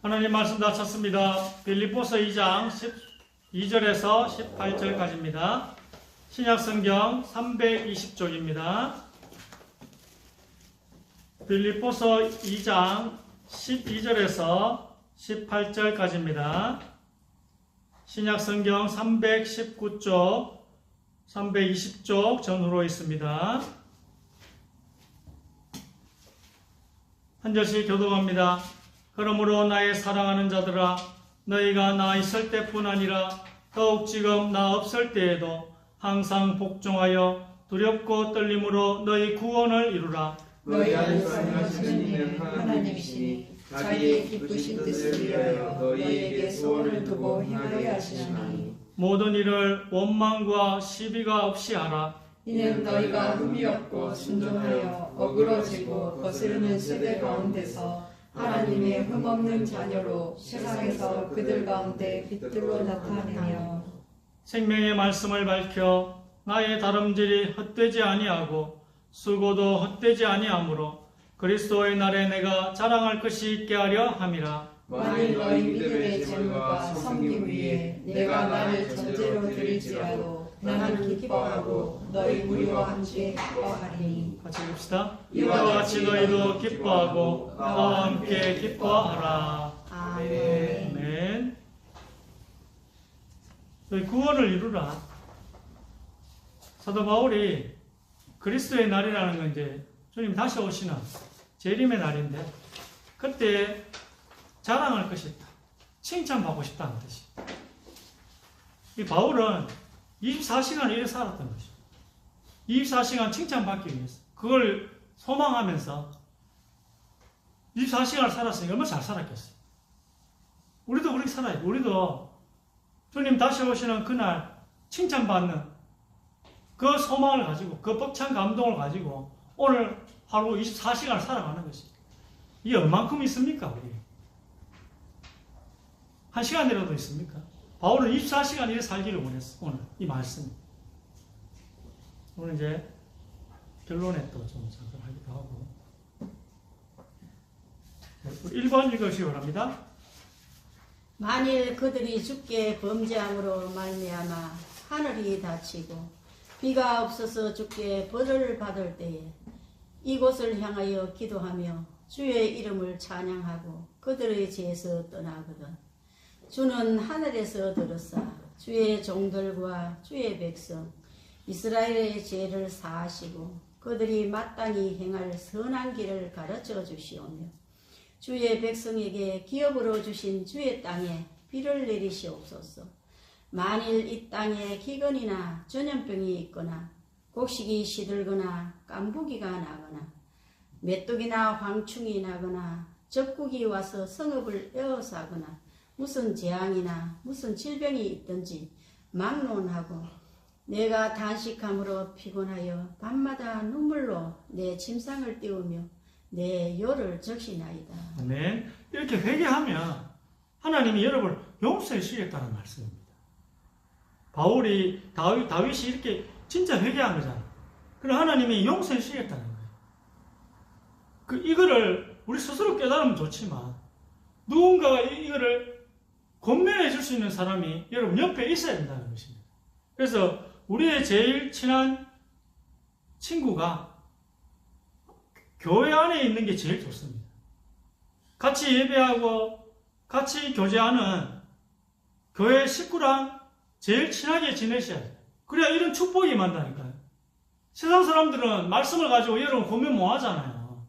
하나님 말씀 다 찾습니다. 빌립보서 2장 12절에서 18절까지입니다. 신약성경 320쪽입니다. 빌립보서 2장 12절에서 18절까지입니다. 신약성경 319쪽, 320쪽 전후로 있습니다. 한 절씩 교독합니다. 그러므로 나의 사랑하는 자들아, 너희가 나 있을 때뿐 아니라 더욱 지금 나 없을 때에도 항상 복종하여 두렵고 떨림으로 너희 구원을 이루라. 너희 안에서 행하시는 이는 하나님이시니 자기의 기쁘신 뜻을 위하여 너희에게 소원을 두고 행하게 하시나니 모든 일을 원망과 시비가 없이 하라. 이는 너희가 흠이 없고 순종하여 어그러지고 거스르는 세대 가운데서 하나님의 흠없는 자녀로 세상에서 그들 가운데 빛들로 나타내며 생명의 말씀을 밝혀 나의 다름질이 헛되지 아니하고 수고도 헛되지 아니하므로 그리스도의 날에 내가 자랑할 것이 있게 하려 함이라. 만일 너희 믿음의 제물과 섬김 위에 내가 나를 전제로 드릴지라도 나는 기뻐하고 너희 무리와 함께 기뻐하리니 같이 읽읍시다. 이와 같이 너희도 기뻐하고 나와 함께 기뻐하라. 아멘. 아멘. 너희 구원을 이루라. 사도 바울이 그리스도의 날이라는 건 이제 주님 다시 오시는 재림의 날인데 그때 자랑할 것이 있다. 칭찬받고 싶다는 뜻이. 이 바울은 24시간 이래 살았던 것이죠. 24시간 칭찬받기 위해서 그걸 소망하면서 24시간을 살았으니까 얼마나 잘 살았겠어요. 우리도 그렇게 살아야 돼. 우리도 주님 다시 오시는 그날 칭찬받는 그 소망을 가지고 그 벅찬 감동을 가지고 오늘 하루 24시간을 살아가는 것이 이게 얼만큼 있습니까? 우리 한 시간이라도 있습니까? 바울은 24시간 이래 살기를 원했어. 오늘 이 말씀. 오늘 이제 결론에 또 좀 잠깐하기도 하고. 1번 읽으시기 바랍니다. 만일 그들이 주께 범죄함으로 말미암아 하늘이 닫히고 비가 없어서 주께 벌을 받을 때에 이곳을 향하여 기도하며 주의 이름을 찬양하고 그들의 죄에서 떠나거든. 주는 하늘에서 들으사 주의 종들과 주의 백성 이스라엘의 죄를 사하시고 그들이 마땅히 행할 선한 길을 가르쳐 주시오며 주의 백성에게 기업으로 주신 주의 땅에 비를 내리시옵소서. 만일 이 땅에 기근이나 전염병이 있거나 곡식이 시들거나 깐부기가 나거나 메뚜기나 황충이 나거나 적국이 와서 성읍을 에워싸거나 무슨 재앙이나 무슨 질병이 있든지 막론하고 내가 단식함으로 피곤하여 밤마다 눈물로 내 침상을 띄우며 내 요를 적시나이다. 아멘. 이렇게 회개하면 하나님이 여러분을 용서해 주시겠다는 말씀입니다. 바울이 다윗이 이렇게 진짜 회개한 거잖아. 그럼 하나님이 용서해 주시겠다는 거예요. 이거를 우리 스스로 깨달으면 좋지만 누군가가 이거를 권면해 줄 수 있는 사람이 여러분 옆에 있어야 된다는 것입니다. 그래서 우리의 제일 친한 친구가 교회 안에 있는 게 제일 좋습니다. 같이 예배하고 같이 교제하는 교회 식구랑 제일 친하게 지내셔야 돼요. 그래야 이런 축복이 임한다니까요. 세상 사람들은 말씀을 가지고 여러분 권면 뭐 하잖아요.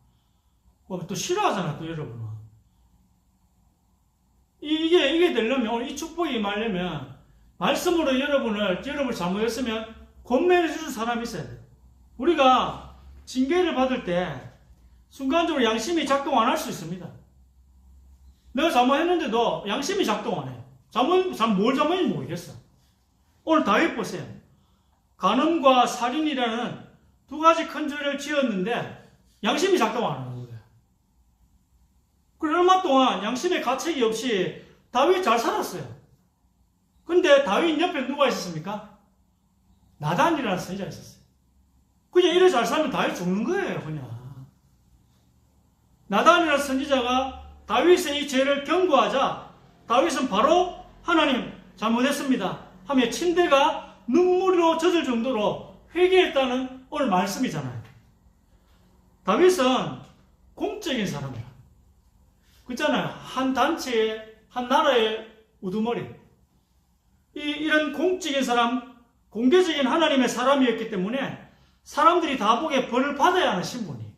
또 싫어하잖아요, 또 여러분은. 이게 되려면, 오늘 이 축복이 임하려면, 말씀으로 여러분을 잘못했으면 권면해 주는 사람이 있어야 돼요. 우리가 징계를 받을 때, 순간적으로 양심이 작동 안 할 수 있습니다. 내가 잘못했는데도 양심이 작동 안 해요. 뭘 잘못인지 모르겠어. 오늘 다윗 보세요. 간음과 살인이라는 두 가지 큰 죄를 지었는데, 양심이 작동 안 하는 거예요. 그리고 얼마 동안 양심의 가책이 없이 다윗 잘 살았어요. 근데 다윗 옆에 누가 있었습니까? 나단이라는 선지자가 있었어요. 그냥 이래 잘 살면 다윗 죽는 거예요, 그냥. 나단이라는 선지자가 다윗의 이 죄를 경고하자 다윗은 바로 하나님 잘못했습니다 하며 침대가 눈물로 젖을 정도로 회개했다는 오늘 말씀이잖아요. 다윗은 공적인 사람이라. 그렇잖아요. 한 단체의, 한 나라의 우두머리. 이런 공적인 사람, 공개적인 하나님의 사람이었기 때문에 사람들이 다 보기에 벌을 받아야 하는 신분이.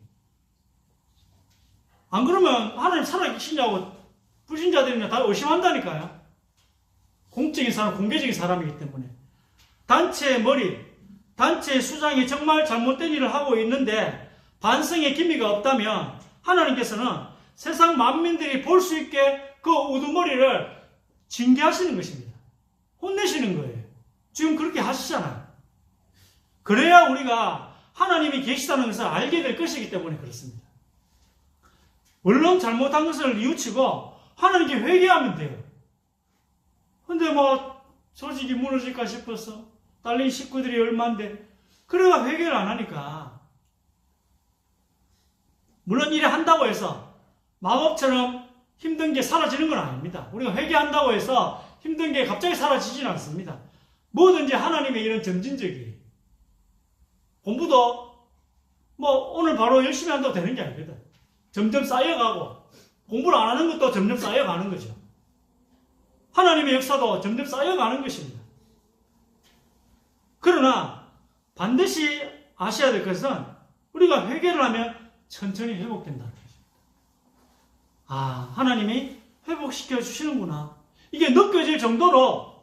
안 그러면 하나님 살아계시냐고 불신자들이나 다 의심한다니까요. 공적인 사람, 공개적인 사람이기 때문에. 단체의 머리, 단체의 수장이 정말 잘못된 일을 하고 있는데 반성의 기미가 없다면 하나님께서는 세상 만민들이 볼 수 있게 그 우두머리를 징계하시는 것입니다. 혼내시는 거예요. 지금 그렇게 하시잖아요. 그래야 우리가 하나님이 계시다는 것을 알게 될 것이기 때문에 그렇습니다. 물론 잘못한 것을 뉘우치고 하나님께 회개하면 돼요. 근데 뭐 조직이 무너질까 싶어서 딸린 식구들이 얼만데 그래가 회개를 안 하니까. 물론 이래 한다고 해서 마법처럼 힘든 게 사라지는 건 아닙니다. 우리가 회개한다고 해서 힘든 게 갑자기 사라지지는 않습니다. 뭐든지 하나님의 이런 점진적이에요. 공부도 뭐 오늘 바로 열심히 한다고 되는 게 아니거든. 점점 쌓여가고 공부를 안 하는 것도 점점 쌓여가는 거죠. 하나님의 역사도 점점 쌓여가는 것입니다. 그러나 반드시 아셔야 될 것은 우리가 회개를 하면 천천히 회복된다는 것입니다. 아, 하나님이 회복시켜 주시는구나. 이게 느껴질 정도로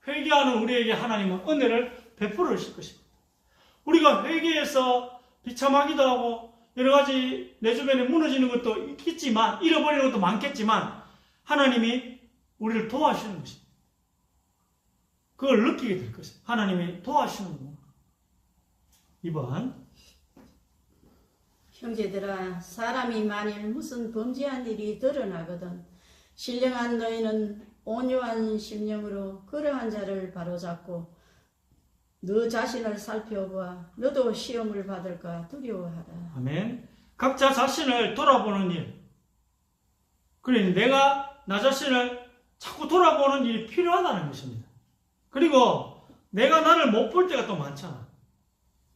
회개하는 우리에게 하나님은 은혜를 베풀어 주실 것입니다. 우리가 회개해서 비참하기도 하고 여러 가지 내 주변에 무너지는 것도 있겠지만 잃어버리는 것도 많겠지만 하나님이 우리를 도와주시는 것입니다. 그걸 느끼게 될 것입니다. 하나님이 도와주시는구나. 2번 형제들아, 사람이 만일 무슨 범죄한 일이 드러나거든 신령한 너희는 온유한 심령으로 그러한 자를 바로잡고 너 자신을 살펴보아 너도 시험을 받을까 두려워하라. 아멘. 각자 자신을 돌아보는 일. 그러니 내가 나 자신을 자꾸 돌아보는 일이 필요하다는 것입니다. 그리고 내가 나를 못 볼 때가 또 많잖아.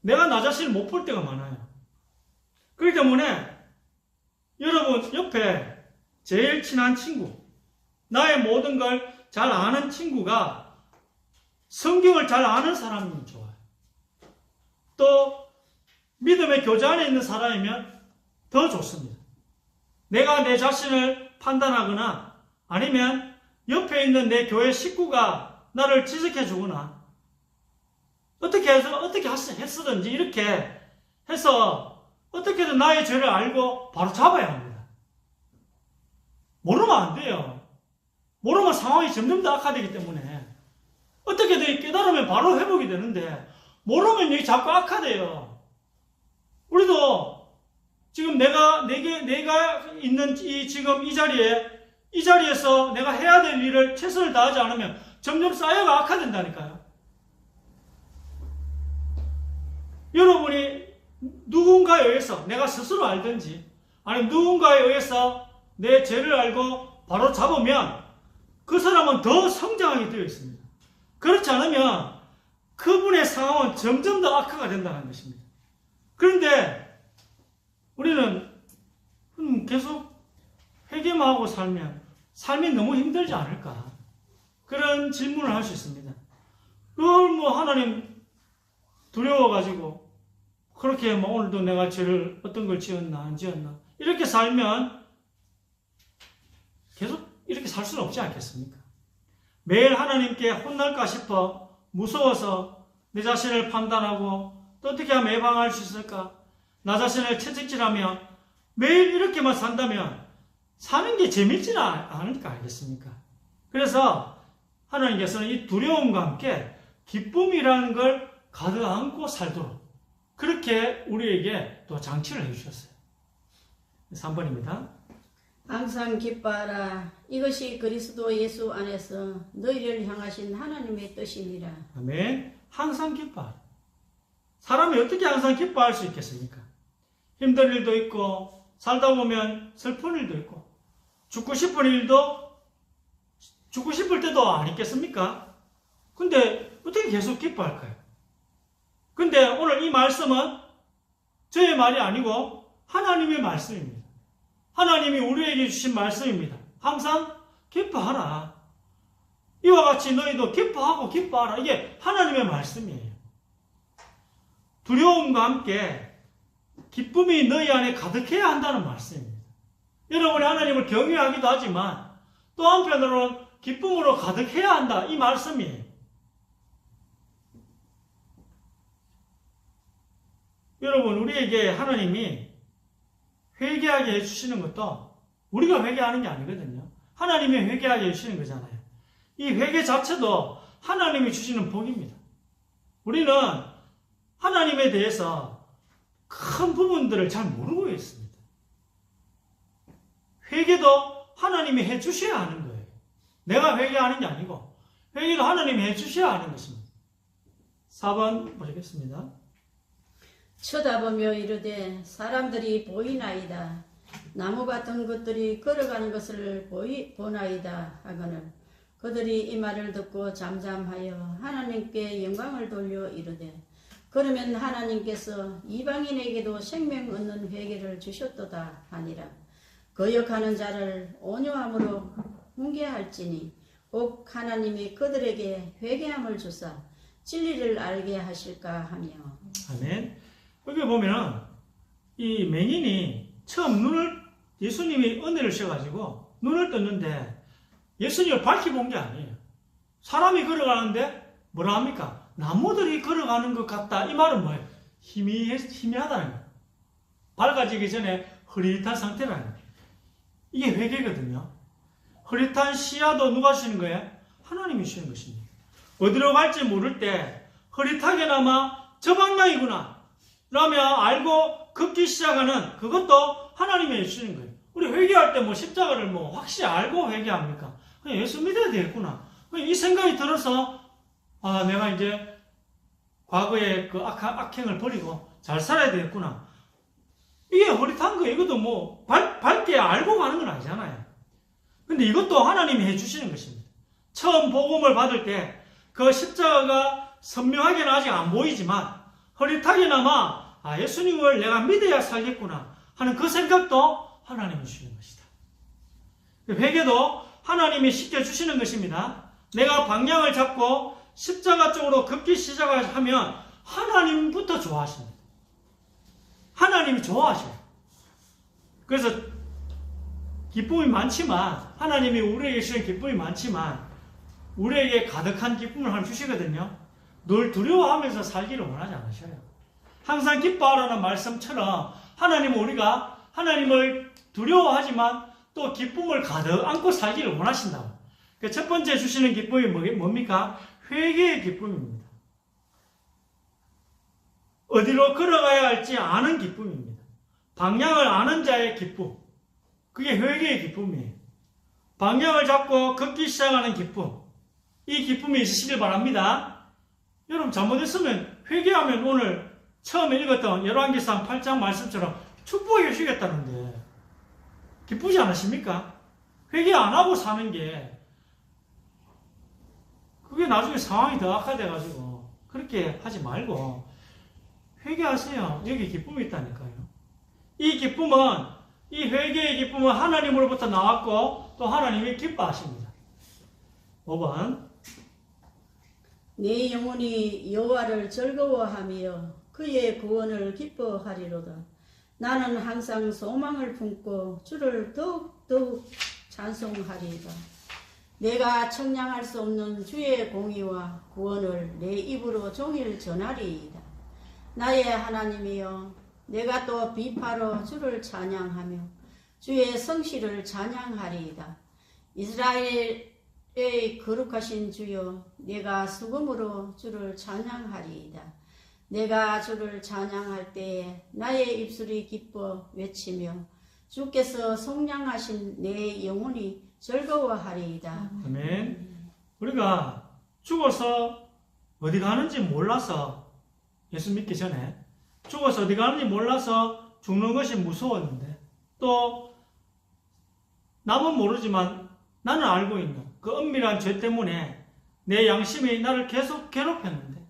내가 나 자신을 못 볼 때가 많아요. 그렇기 때문에 여러분 옆에 제일 친한 친구, 나의 모든 걸 잘 아는 친구가 성경을 잘 아는 사람이면 좋아요. 또 믿음의 교제 안에 있는 사람이면 더 좋습니다. 내가 내 자신을 판단하거나 아니면 옆에 있는 내 교회 식구가 나를 지적해 주거나 어떻게 했었든지 이렇게 해서 어떻게든 나의 죄를 알고 바로 잡아야 합니다. 모르면 안 돼요. 모르면 상황이 점점 더 악화되기 때문에 어떻게든 깨달으면 바로 회복이 되는데 모르면 여기 자꾸 악화돼요. 우리도 지금 내가 있는 지금 이 자리에서 내가 해야 될 일을 최선을 다하지 않으면 점점 쌓여가 악화된다니까요. 여러분이 누군가에 의해서 내가 스스로 알든지 아니면 누군가에 의해서 내 죄를 알고 바로 잡으면 그 사람은 더 성장하게 되어 있습니다. 그렇지 않으면 그분의 상황은 점점 더 악화가 된다는 것입니다. 그런데 우리는 계속 회개만 하고 살면 삶이 너무 힘들지 않을까? 그런 질문을 할 수 있습니다. 그걸 뭐 하나님 두려워가지고 그렇게 뭐 오늘도 내가 죄를 어떤 걸 지었나 안 지었나 이렇게 살면 계속 이렇게 살 수는 없지 않겠습니까? 매일 하나님께 혼날까 싶어 무서워서 내 자신을 판단하고 또 어떻게 하면 예방할 수 있을까? 나 자신을 채찍질하며 매일 이렇게만 산다면 사는 게 재밌지는 않을까 알겠습니까? 그래서 하나님께서는 이 두려움과 함께 기쁨이라는 걸 가득 안고 살도록 그렇게 우리에게 또 장치를 해주셨어요. 3번입니다. 항상 기뻐하라. 이것이 그리스도 예수 안에서 너희를 향하신 하나님의 뜻이니라. 아멘. 항상 기뻐하라. 사람이 어떻게 항상 기뻐할 수 있겠습니까? 힘든 일도 있고 살다 보면 슬픈 일도 있고 죽고 싶은 일도 죽고 싶을 때도 안 있겠습니까? 근데 어떻게 계속 기뻐할까요? 근데 오늘 이 말씀은 저의 말이 아니고 하나님의 말씀입니다. 하나님이 우리에게 주신 말씀입니다. 항상 기뻐하라. 이와 같이 너희도 기뻐하고 기뻐하라. 이게 하나님의 말씀이에요. 두려움과 함께 기쁨이 너희 안에 가득해야 한다는 말씀입니다. 여러분이 하나님을 경외하기도 하지만 또 한편으로는 기쁨으로 가득해야 한다. 이 말씀이에요. 여러분, 우리에게 하나님이 회개하게 해주시는 것도 우리가 회개하는 게 아니거든요. 하나님이 회개하게 해주시는 거잖아요. 이 회개 자체도 하나님이 주시는 복입니다. 우리는 하나님에 대해서 큰 부분들을 잘 모르고 있습니다. 회개도 하나님이 해주셔야 하는 거예요. 내가 회개하는 게 아니고 회개도 하나님이 해주셔야 하는 것입니다. 4번 보시겠습니다. 쳐다보며 이르되 사람들이 보이나이다. 나무 같은 것들이 걸어가는 것을 보나이다 하거늘 그들이 이 말을 듣고 잠잠하여 하나님께 영광을 돌려 이르되 그러면 하나님께서 이방인에게도 생명 얻는 회개를 주셨도다 하니라. 거역하는 자를 온유함으로 훈계할지니 꼭 하나님이 그들에게 회개함을 주사 진리를 알게 하실까 하며. 아멘. 여기 보면 이 맹인이 처음 예수님이 은혜를 주셔가지고 눈을 떴는데 예수님을 밝히 본 게 아니에요. 사람이 걸어가는데 뭐라 합니까? 나무들이 걸어가는 것 같다. 이 말은 뭐예요? 희미하다는 거예요. 밝아지기 전에 흐릿한 상태라는 거예요. 이게 회개거든요. 흐릿한 시야도 누가 주시는 거예요? 하나님이 주시는 것입니다. 어디로 갈지 모를 때 흐릿하게나마 저 방향이구나 라며 알고 걷기 시작하는 그것도 하나님이 해주시는 거예요. 우리 회개할 때 뭐 십자가를 뭐 확실히 알고 회개합니까? 그냥 예수 믿어야 되겠구나. 이 생각이 들어서 내가 이제 과거의 그 악행을 버리고 잘 살아야 되겠구나. 이게 흐릿한 거예요. 이것도 뭐 밝게 알고 가는 건 아니잖아요. 근데 이것도 하나님이 해주시는 것입니다. 처음 복음을 받을 때 그 십자가가 선명하게는 아직 안 보이지만 흐릿하게나마 예수님을 내가 믿어야 살겠구나 하는 그 생각도 하나님이 주시는 것이다. 회개도 하나님이 시켜주시는 것입니다. 내가 방향을 잡고 십자가 쪽으로 걷기 시작하면 하나님부터 좋아하십니다. 하나님이 좋아하셔요. 그래서 기쁨이 많지만 하나님이 우리에게 주시는 기쁨이 많지만 우리에게 가득한 기쁨을 하나님 주시거든요. 늘 두려워하면서 살기를 원하지 않으셔요. 항상 기뻐하라는 말씀처럼 하나님은 우리가 하나님을 두려워하지만 또 기쁨을 가득 안고 살기를 원하신다고. 첫 번째 주시는 기쁨이 뭡니까? 회개의 기쁨입니다. 어디로 걸어가야 할지 아는 기쁨입니다. 방향을 아는 자의 기쁨. 그게 회개의 기쁨이에요. 방향을 잡고 걷기 시작하는 기쁨. 이 기쁨이 있으시길 바랍니다. 여러분 잘못했으면 회개하면 오늘 처음에 읽었던 열왕기상 8장 말씀처럼 축복해 주시겠다는데 기쁘지 않으십니까? 회개 안 하고 사는 게 그게 나중에 상황이 더 악화돼가지고 그렇게 하지 말고 회개하세요. 여기 기쁨이 있다니까요. 이 기쁨은 이 회개의 기쁨은 하나님으로부터 나왔고 또 하나님이 기뻐하십니다. 5번 내 영혼이 여호와를 즐거워하며 그의 구원을 기뻐하리로다. 나는 항상 소망을 품고 주를 더욱 찬송하리이다. 내가 청량할 수 없는 주의 공의와 구원을 내 입으로 종일 전하리이다. 나의 하나님이여, 내가 또 비파로 주를 찬양하며 주의 성실을 찬양하리이다. 이스라엘의 거룩하신 주여, 내가 수금으로 주를 찬양하리이다. 내가 주를 찬양할 때에 나의 입술이 기뻐 외치며 주께서 속량하신 내 영혼이 즐거워하리이다. 아멘. 우리가 죽어서 어디 가는지 몰라서 예수 믿기 전에 죽어서 어디 가는지 몰라서 죽는 것이 무서웠는데 또 남은 모르지만 나는 알고 있는 그 은밀한 죄 때문에 내 양심이 나를 계속 괴롭혔는데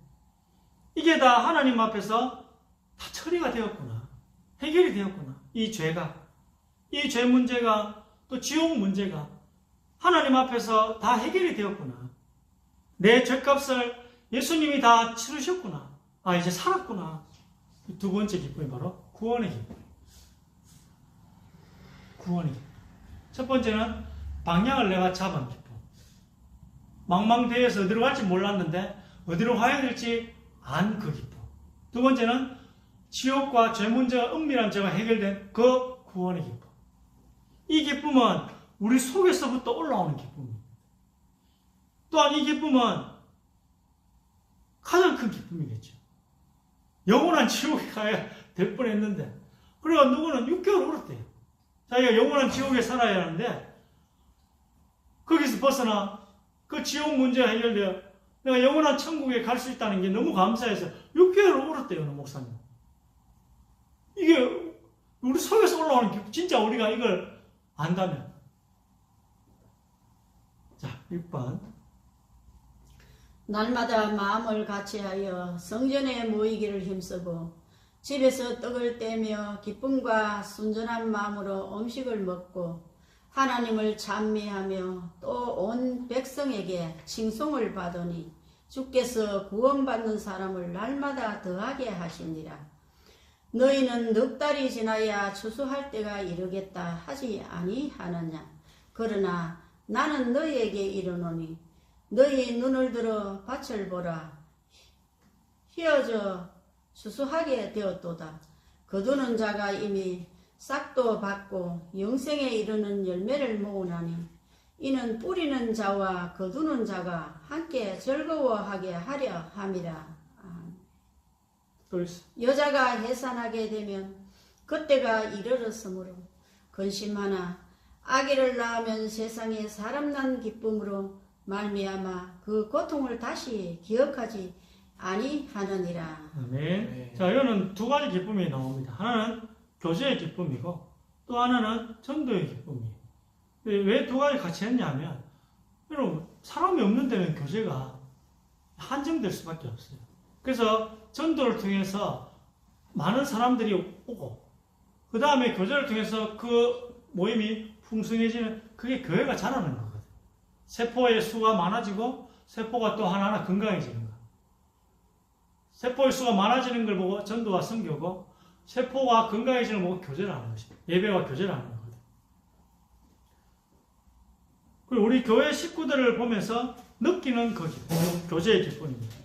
이게 다 하나님 앞에서 다 처리가 되었구나. 해결이 되었구나. 이 죄가, 이 죄 문제가, 또 지옥 문제가 하나님 앞에서 다 해결이 되었구나. 내 죄값을 예수님이 다 치르셨구나. 아, 이제 살았구나. 두 번째 기쁨이 바로 구원의 기쁨. 구원의 기쁨. 첫 번째는 방향을 내가 잡은 기쁨. 망망대해서 어디로 갈지 몰랐는데 어디로 가야 될지 안 그 기쁨. 두 번째는 지옥과 죄 문제가 은밀한 죄가 해결된 그 구원의 기쁨. 이 기쁨은 우리 속에서부터 올라오는 기쁨입니다. 또한 이 기쁨은 가장 큰 기쁨이겠죠. 영원한 지옥에 가야 될 뻔했는데, 그래가 누구는 6개월 울었대요. 자기가 영원한 지옥에 살아야 하는데 거기서 벗어나 그 지옥 문제가 해결되어 내가 영원한 천국에 갈 수 있다는 게 너무 감사해서 6개월 울었대요, 목사님. 이게 우리 속에서 올라오는 기쁨, 진짜 우리가 이걸 안다면. 자, 6번. 날마다 마음을 같이하여 성전에 모이기를 힘쓰고 집에서 떡을 떼며 기쁨과 순전한 마음으로 음식을 먹고 하나님을 찬미하며 또 온 백성에게 칭송을 받으니 주께서 구원받는 사람을 날마다 더하게 하시니라. 너희는 넉 달이 지나야 추수할 때가 이르겠다 하지 아니하느냐. 그러나 나는 너희에게 이르노니 너희 눈을 들어 밭을 보라. 휘어져 추수하게 되었도다. 거두는 자가 이미 싹도 받고 영생에 이르는 열매를 모으나니 이는 뿌리는 자와 거두는 자가 함께 즐거워하게 하려 함이라. 여자가 해산하게 되면 그때가 이르렀으므로 근심하나 아기를 낳으면 세상에 사람 난 기쁨으로 말미암아 그 고통을 다시 기억하지 아니하느니라. 아멘. 자, 이거는 두 가지 기쁨이 나옵니다. 하나는 교제의 기쁨이고 또 하나는 전도의 기쁨이에요. 왜 두 가지 같이 했냐면, 여러분, 사람이 없는 데는 교제가 한정될 수밖에 없어요. 그래서 전도를 통해서 많은 사람들이 오고 그 다음에 교제를 통해서 그 모임이 풍성해지는, 그게 교회가 자라는 거거든요. 세포의 수가 많아지고 세포가 또 하나하나 건강해지는 거. 세포의 수가 많아지는 걸 보고 전도와 선교고, 세포가 건강해지는 걸 보고 교제를 하는 것입니다. 예배와 교제를 하는 거거든요. 그리고 우리 교회 식구들을 보면서 느끼는 그 기쁨, 교제의 기쁨입니다.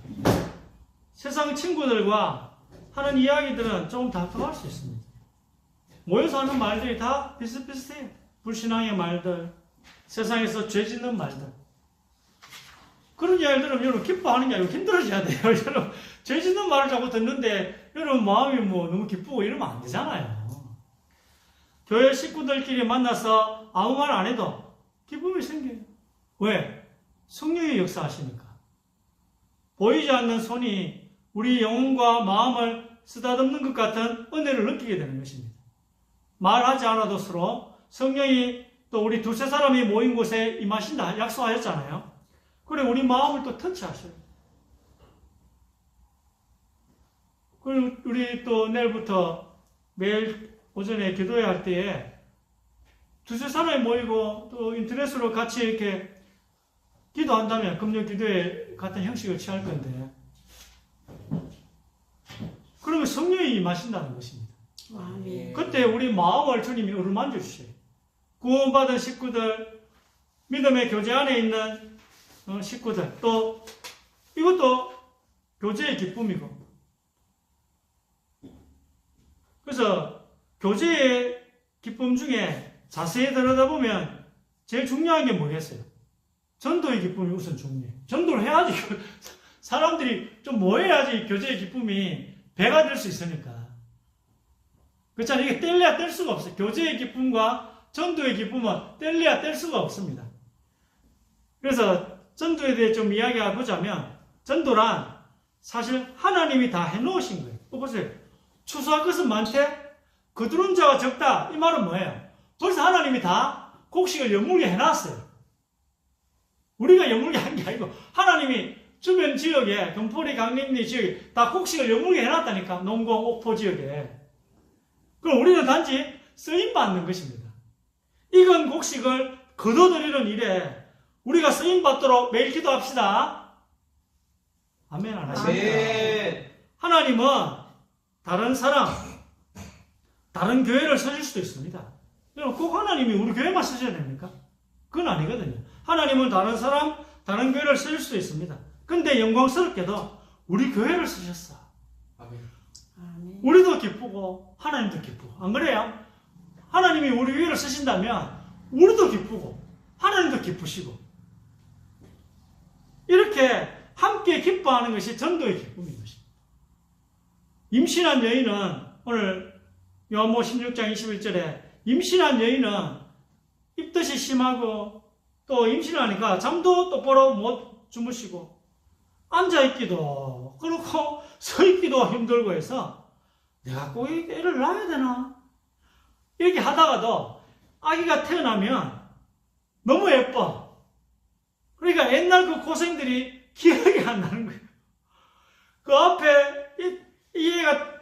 세상 친구들과 하는 이야기들은 조금 다툼할 수 있습니다. 모여서 하는 말들이 다 비슷비슷해요. 불신앙의 말들, 세상에서 죄 짓는 말들. 그런 이야기들은 여러분 기뻐하는 게 아니고 힘들어져야 돼요. 여러분 죄 짓는 말을 자꾸 듣는데 여러분 마음이 뭐 너무 기쁘고 이러면 안 되잖아요. 교회 식구들끼리 만나서 아무 말 안 해도 기쁨이 생겨요. 왜? 성령이 역사하시니까. 보이지 않는 손이 우리 영혼과 마음을 쓰다듬는 것 같은 은혜를 느끼게 되는 것입니다. 말하지 않아도 서로 성령이 또 우리 두세 사람이 모인 곳에 임하신다 약속하셨잖아요. 그래 우리 마음을 또 터치하셔요. 그리고 우리 또 내일부터 매일 오전에 기도회 할 때에 두세 사람이 모이고 또 인터넷으로 같이 이렇게 기도한다면 금요 기도회 같은 형식을 취할 건데, 그러면 성령이 임하신다는 것입니다. 아멘. 그때 우리 마음을 주님이 어루만져 주셔요. 구원받은 식구들, 믿음의 교제 안에 있는 식구들, 또 이것도 교제의 기쁨이고, 그래서 교제의 기쁨 중에 자세히 들여다보면 제일 중요한 게 뭐겠어요? 전도의 기쁨이 우선 중요해요. 전도를 해야지 사람들이 좀 모여야지 교제의 기쁨이 배가 될 수 있으니까. 그렇잖아요. 이게 뗄래야 뗄 수가 없어요. 교제의 기쁨과 전도의 기쁨은 뗄래야 뗄 수가 없습니다. 그래서 전도에 대해 좀 이야기해 보자면, 전도란 사실 하나님이 다 해놓으신 거예요. 또 보세요. 추수할 것은 많대, 거두는 자가 적다. 이 말은 뭐예요? 벌써 하나님이 다 곡식을 여물게 해놨어요. 우리가 여물게 한 게 아니고 하나님이 주변 지역에 금포리 강림리 지역에 다 곡식을 여물게 해놨다니까. 농공 옥포 지역에. 그럼 우리는 단지 쓰임받는 것입니다. 익은 곡식을 거둬들이는 일에 우리가 쓰임받도록 매일 기도합시다. 아멘 안 하십니까? 아멘. 하나님은 다른 사람, 다른 교회를 쓰실 수도 있습니다. 여러분, 꼭 하나님이 우리 교회만 쓰셔야 됩니까? 그건 아니거든요. 하나님은 다른 사람, 다른 교회를 쓰실 수도 있습니다. 근데 영광스럽게도 우리 교회를 쓰셨어. 아멘. 아멘. 우리도 기쁘고 하나님도 기쁘고. 안 그래요? 하나님이 우리 교회를 쓰신다면 우리도 기쁘고 하나님도 기쁘시고 이렇게 함께 기뻐하는 것이 전도의 기쁨인 것입니다. 임신한 여인은 오늘 요한복음 16장 21절에 임신한 여인은 입덧이 심하고 또 임신하니까 잠도 똑바로 못 주무시고 앉아있기도 그렇고 서있기도 힘들고 해서 내가 꼭 애를 낳아야 되나? 이렇게 하다가도 아기가 태어나면 너무 예뻐. 그러니까 옛날 그 고생들이 기억이 안 나는 거예요. 그 앞에 이 애가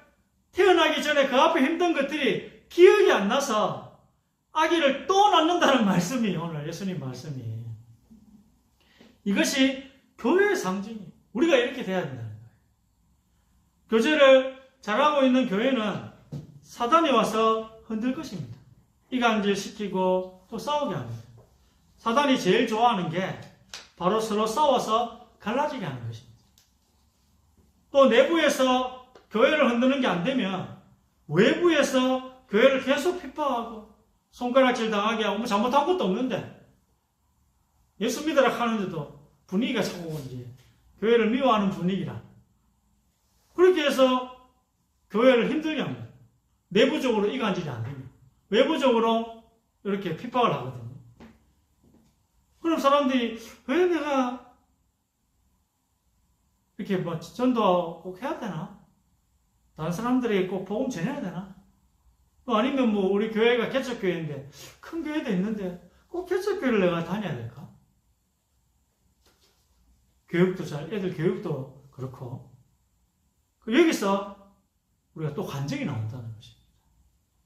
태어나기 전에 그 앞에 힘든 것들이 기억이 안 나서 아기를 또 낳는다는 말씀이 오늘 예수님 말씀이. 이것이 교회의 상징이에요. 우리가 이렇게 돼야 된다는 거예요. 교제를 잘하고 있는 교회는 사단이 와서 흔들 것입니다. 이간질 시키고 또 싸우게 합니다. 사단이 제일 좋아하는 게 바로 서로 싸워서 갈라지게 하는 것입니다. 또 내부에서 교회를 흔드는 게 안 되면 외부에서 교회를 계속 핍박하고 손가락질 당하게 하고 뭐 잘못한 것도 없는데 예수 믿으라 하는데도 분위기가 자꾸 이제 교회를 미워하는 분위기라. 그렇게 해서 교회를 힘들게 합니다. 내부적으로 이간질이 안 됩니다. 외부적으로 이렇게 핍박을 하거든요. 그럼 사람들이 왜 내가 이렇게 뭐 전도 꼭 해야 되나? 다른 사람들이 꼭 복음 전해야 되나? 또 아니면 뭐 우리 교회가 개척교회인데 큰 교회도 있는데 꼭 개척교회를 내가 다녀야 될까? 교육도 애들 교육도 그렇고 여기서 우리가 또 간증이 나온다는 것입니다.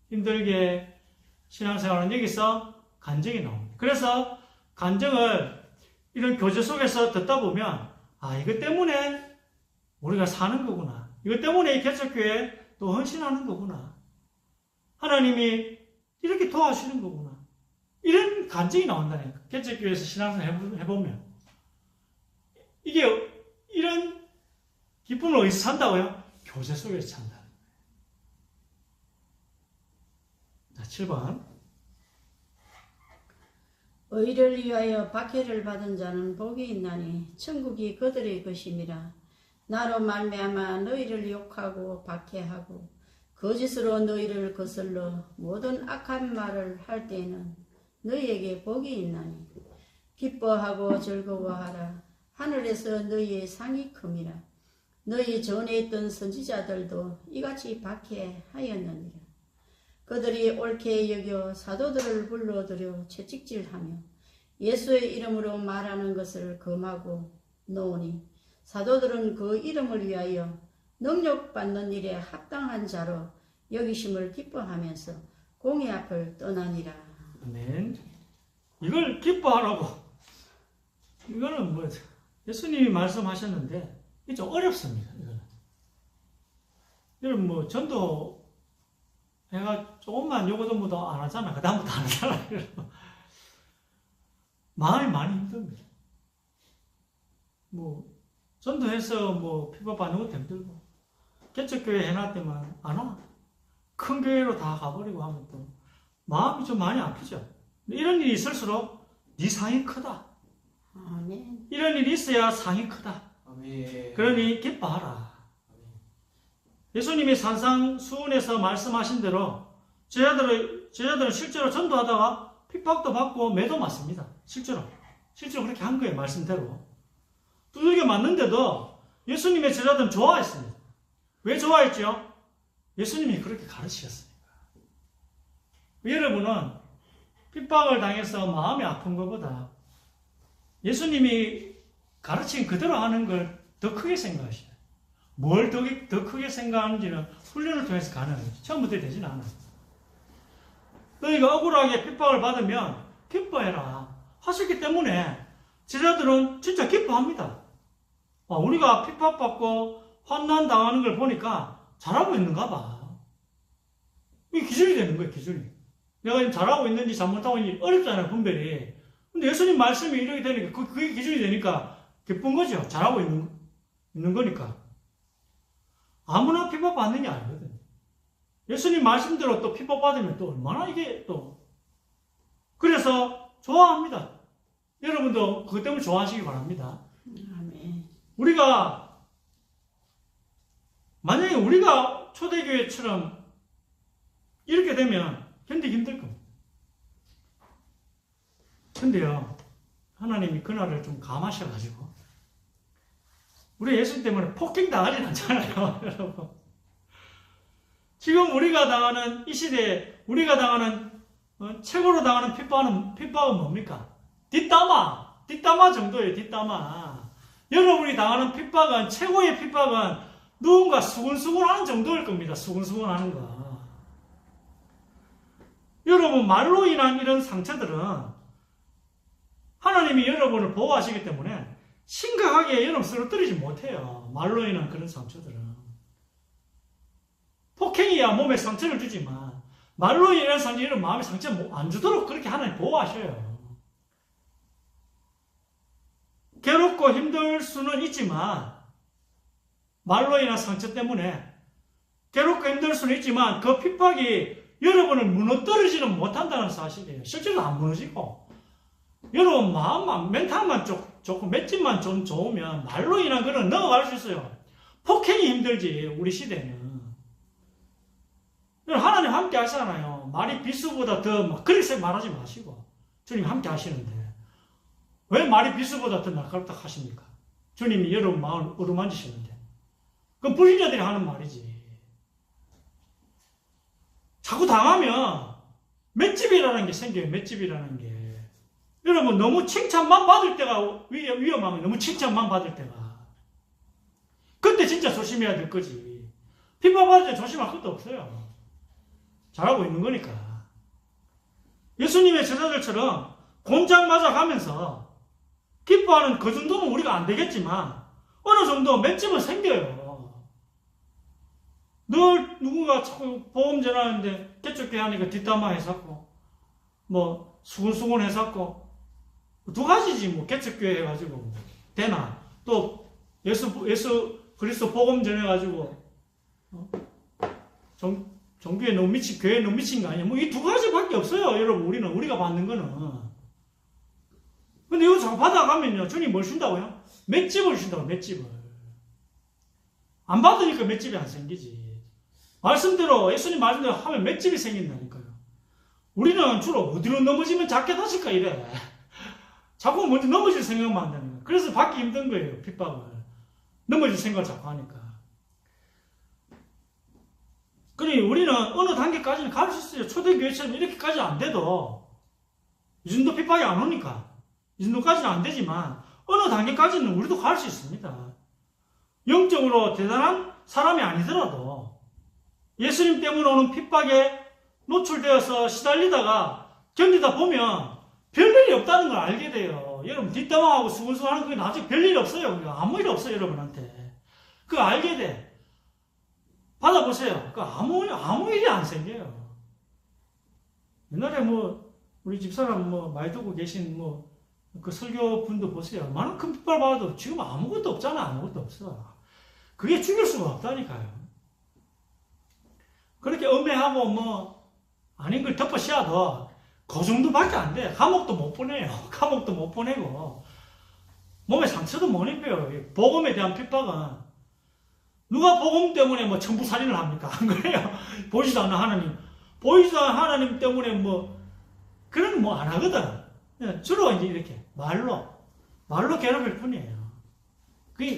힘들게 신앙생활은 여기서 간증이 나옵니다. 그래서 간증을 이런 교제 속에서 듣다 보면 이것 때문에 우리가 사는 거구나. 이것 때문에 이 개척교회에 또 헌신하는 거구나. 하나님이 이렇게 도와주시는 거구나. 이런 간증이 나온다니까. 개척교회에서 신앙생활 해보면. 이게 이런 기쁨을 어디서 산다고요? 교제 속에서 산다는 거예요. 자, 7번. 의를 위하여 박해를 받은 자는 복이 있나니 천국이 그들의 것임이라. 나로 말미암아 너희를 욕하고 박해하고 거짓으로 너희를 거슬러 모든 악한 말을 할 때에는 너희에게 복이 있나니 기뻐하고 즐거워하라. 하늘에서 너희의 상이 큼이라. 너희 전에 있던 선지자들도 이같이 박해하였느니라. 그들이 옳게 여겨 사도들을 불러들여 채찍질하며 예수의 이름으로 말하는 것을 금하고 놓으니 사도들은 그 이름을 위하여 능력받는 일에 합당한 자로 여기심을 기뻐하면서 공의 앞을 떠나니라. 아멘. 이걸 기뻐하라고. 이거는 뭐 예수님이 말씀하셨는데 이게 좀 어렵습니다. 이거는. 여러분 뭐 전도 내가 조금만 요거전부터 안 하잖아. 그 다음부터 안 하잖아. 마음이 많이 힘듭니다. 뭐 전도해서 뭐 핍박받는 것도 힘들고 개척교회 해놨더만 안 와. 큰 교회로 다 가버리고 하면 또 마음이 좀 많이 아프죠. 이런 일이 있을수록 네 상이 크다. 아멘. 이런 일이 있어야 상이 크다. 아멘. 그러니 기뻐하라. 예수님이 산상수훈에서 말씀하신 대로 제자들은 실제로 전도하다가 핍박도 받고 매도 맞습니다. 실제로 그렇게 한 거예요. 말씀대로. 두들겨 맞는데도 예수님의 제자들은 좋아했습니다. 왜 좋아했죠? 예수님이 그렇게 가르치셨으니까. 여러분은 핍박을 당해서 마음이 아픈 것보다 예수님이 가르친 그대로 하는 걸 더 크게 생각하시다. 뭘 더 크게 생각하는지는 훈련을 통해서 가능하죠. 처음부터 되진 않아요. 너희가 억울하게 핍박을 받으면 기뻐해라 하셨기 때문에 제자들은 진짜 기뻐합니다. 우리가 핍박받고 환난당하는 걸 보니까 잘하고 있는가 봐. 이게 기준이 되는 거예요, 기준이. 내가 지금 잘하고 있는지 잘못하고 있는지 어렵잖아요, 분별이. 근데 예수님 말씀이 이렇게 되니까, 그게 기준이 되니까 기쁜 거죠. 잘하고 있는 거니까. 아무나 핍박받는 게 아니거든요. 예수님 말씀대로 또 핍박받으면 또 얼마나 이게 또. 그래서 좋아합니다. 여러분도 그것 때문에 좋아하시기 바랍니다. 아멘. 만약에 우리가 초대교회처럼 이렇게 되면 견디기 힘들 겁니다. 근데요, 하나님이 그날을 좀 감하셔가지고, 우리 예수 때문에 폭행당하진 않잖아요, 여러분. 지금 우리가 당하는, 이 시대에 우리가 당하는, 최고로 당하는 핍박은 뭡니까? 뒷담화 정도예요, 뒷담화. 여러분이 당하는 핍박은, 최고의 핍박은 누군가 수근수근하는 정도일 겁니다, 수근수근하는 거. 여러분, 말로 인한 이런 상처들은 하나님이 여러분을 보호하시기 때문에 심각하게 여러분 쓰러뜨리지 못해요. 말로 인한 그런 상처들은. 폭행이야 몸에 상처를 주지만 말로 인한 상처, 이런 마음의 상처 안 주도록 그렇게 하나님 보호하셔요. 괴롭고 힘들 수는 있지만 말로 인한 상처 때문에 괴롭고 힘들 수는 있지만 그 핍박이 여러분을 무너뜨리지는 못한다는 사실이에요. 실제로 안 무너지고 여러분 마음만 멘탈만 조금 맷집만 좀 좋으면 말로 인한 거는 넘어갈 수 있어요. 폭행이 힘들지 우리 시대는. 하나님 함께 하시잖아요. 말이 비수보다 더 막 그렇게 말하지 마시고 주님 함께 하시는데 왜 말이 비수보다 더 날카롭다 하십니까? 주님이 여러분 마음을 어루만지시는데 그건 불신자들이 하는 말이지. 자꾸 당하면 맷집이라는 게 생겨요. 맷집이라는 게. 여러분 너무 칭찬만 받을 때가 위험하면 너무 칭찬만 받을 때가 그때 진짜 조심해야 될 거지. 핍박받을 때 조심할 것도 없어요. 잘하고 있는 거니까. 예수님의 제자들처럼 곤장 맞아가면서 기뻐하는 그 정도는 우리가 안 되겠지만 어느 정도 맷집은 생겨요. 늘 누군가 자꾸 보험 전화하는데 개척교회 하니까 뒷담화 해샀고 뭐 수근수근 해샀고 두 가지지 뭐 개척교회 해가지고 되나 또 예수 그리스도 복음 전해가지고 정교회 너무 미친 교회 너무 미친 거 아니야? 뭐 이 두 가지밖에 없어요, 여러분. 우리가 받는 거는. 근데 이거 자꾸 받아가면요, 주님 뭘 준다고요? 맷집을 준다고, 맷집을. 안 받으니까 맷집이 안 생기지. 말씀대로 예수님 말씀대로 하면 맷집이 생긴다니까요. 우리는 주로 어디로 넘어지면 작게 다칠까 이래. 자꾸 먼저 넘어질 생각만 한다는 거예요. 그래서 받기 힘든 거예요, 핍박을. 넘어질 생각을 자꾸 하니까. 그러니 우리는 어느 단계까지는 갈 수 있어요. 초대교회처럼 이렇게까지 안 돼도 이 정도 핍박이 안 오니까 이 정도까지는 안 되지만 어느 단계까지는 우리도 갈 수 있습니다. 영적으로 대단한 사람이 아니더라도 예수님 때문에 오는 핍박에 노출되어서 시달리다가 견디다 보면 별일이 없다는 걸 알게 돼요. 여러분 뒷담화하고 수근수근하는 거 나중에 별일이 없어요. 아무 일 없어요, 여러분한테. 그거 알게 돼. 받아보세요. 그 아무 일이 안 생겨요. 옛날에 우리 집사람 많이 듣고 계신 그 설교분도 보세요. 얼마나 큰 핍박을 받아도 지금 아무것도 없잖아. 아무것도 없어. 그게 죽일 수가 없다니까요. 그렇게 엄해하고 아닌 걸 덮어 씌워도 그 정도밖에 안 돼. 감옥도 못 보내요. 감옥도 못 보내고 몸에 상처도 못 입혀요. 복음에 대한 핍박은 누가 복음 때문에 천부살인을 합니까? 안 그래요? 보이지도 않는 하나님. 보이지도 않는 하나님 때문에 그런 거 안 하거든. 주로 이제 이렇게 말로 괴롭힐 뿐이에요.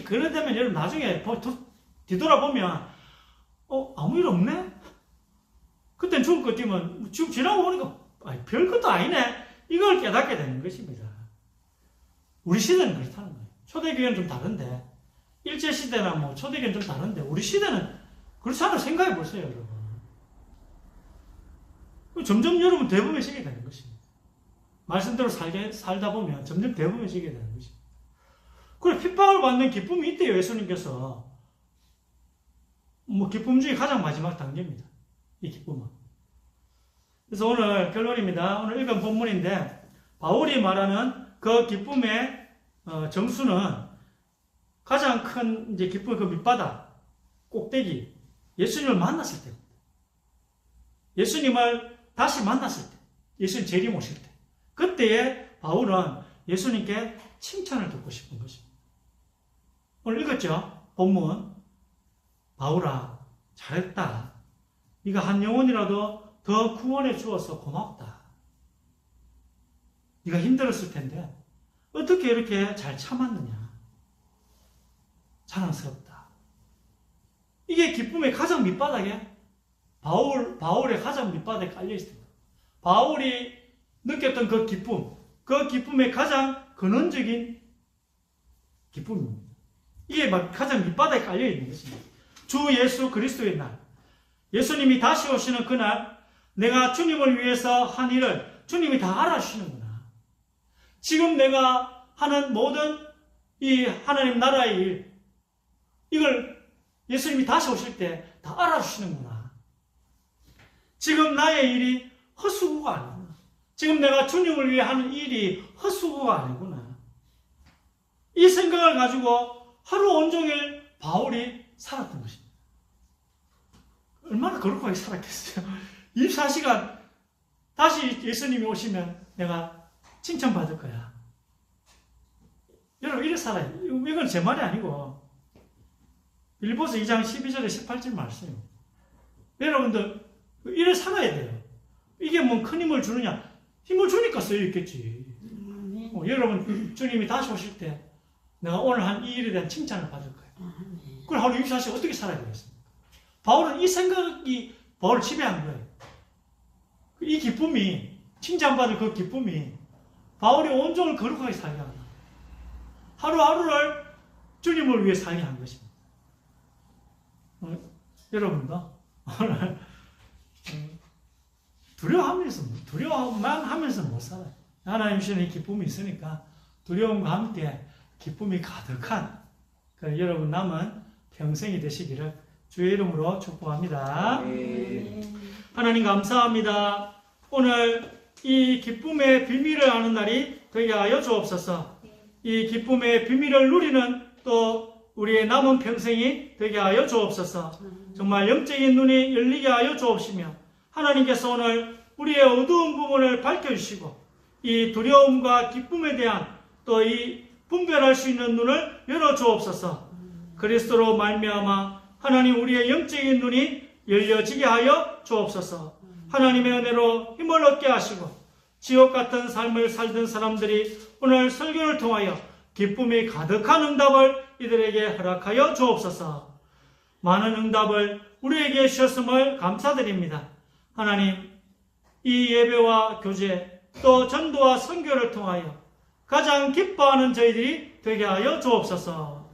그러다면 여러분 나중에 뒤돌아보면 아무 일 없네? 그땐 죽을 것 같으면 지금 지나고 보니까 별것도 아니네. 이걸 깨닫게 되는 것입니다. 우리 시대는 그렇다는 거예요. 초대교회는 좀 다른데, 일제시대나 뭐 초대교회는 좀 다른데, 우리 시대는 그렇지 않아. 생각해 보세요, 여러분. 점점 여러분 대범해지게 되는 것입니다. 말씀대로 살다 보면 점점 대범해지게 되는 것입니다. 그래, 핍박을 받는 기쁨이 있대요, 예수님께서. 뭐, 기쁨 중에 가장 마지막 단계입니다. 이 기쁨은. 그래서 오늘 결론입니다. 오늘 읽은 본문인데, 바울이 말하는 그 기쁨의 정수는 가장 큰 이제 기쁨의 그 밑바닥, 꼭대기, 예수님을 만났을 때입니다. 예수님을 다시 만났을 때, 예수님 재림 오실 때, 그때에 바울은 예수님께 칭찬을 듣고 싶은 것입니다. 오늘 읽었죠? 본문. 바울아, 잘했다. 네가 한 영혼이라도 더 구원해 주어서 고맙다. 네가 힘들었을 텐데 어떻게 이렇게 잘 참았느냐. 자랑스럽다. 이게 기쁨의 가장 밑바닥에 바울의 가장 밑바닥에 깔려있습니다. 바울이 느꼈던 그 기쁨의 가장 근원적인 기쁨입니다. 이게 가장 밑바닥에 깔려있는 것입니다. 주 예수 그리스도의 날, 예수님이 다시 오시는 그날, 내가 주님을 위해서 한 일을 주님이 다 알아주시는구나. 지금 내가 하는 모든 이 하나님 나라의 일, 이걸 예수님이 다시 오실 때 다 알아주시는구나. 지금 나의 일이 헛수고가 아니구나. 지금 내가 주님을 위해 하는 일이 헛수고가 아니구나. 이 생각을 가지고 하루 온종일 바울이 살았던 것입니다. 얼마나 거룩하게 살았겠어요. 24시간 다시 예수님이 오시면 내가 칭찬받을 거야. 여러분, 이래 살아요. 이건 제 말이 아니고 빌보서 2장 12절에 18절 말씀입니다. 여러분들 이래 살아야 돼요. 이게 뭐 큰 힘을 주느냐? 힘을 주니까 쓰여있겠지. 여러분, 주님이 다시 오실 때 내가 오늘 한 이 일에 대한 칭찬을 받을 거예요. 그럼 하루 24시간 어떻게 살아야 되겠습니까? 바울은 이 생각이 바울을 지배한 거예요. 이 기쁨이, 칭찬받을 그 기쁨이 바울이 온종일 거룩하게 살게 한다. 하루하루를 주님을 위해 살게 한 것입니다. 여러분도 오늘 두려워만 하면서 못 살아요. 하나님 주시는 이 기쁨이 있으니까 두려움과 함께 기쁨이 가득한 여러분 남은 평생이 되시기를 주의 이름으로 축복합니다. 하나님 감사합니다. 오늘 이 기쁨의 비밀을 아는 날이 되게 하여 주옵소서. 이 기쁨의 비밀을 누리는 또 우리의 남은 평생이 되게 하여 주옵소서. 정말 영적인 눈이 열리게 하여 주옵시며 하나님께서 오늘 우리의 어두운 부분을 밝혀주시고 이 두려움과 기쁨에 대한 또 이 분별할 수 있는 눈을 열어 주옵소서. 그리스도로 말미암아 하나님 우리의 영적인 눈이 열려지게 하여 주옵소서. 하나님의 은혜로 힘을 얻게 하시고 지옥 같은 삶을 살던 사람들이 오늘 설교를 통하여 기쁨이 가득한 응답을 이들에게 허락하여 주옵소서. 많은 응답을 우리에게 주셨음을 감사드립니다. 하나님, 이 예배와 교제 또 전도와 선교를 통하여 가장 기뻐하는 저희들이 되게 하여 주옵소서.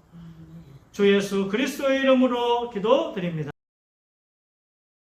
주 예수 그리스도의 이름으로 기도드립니다.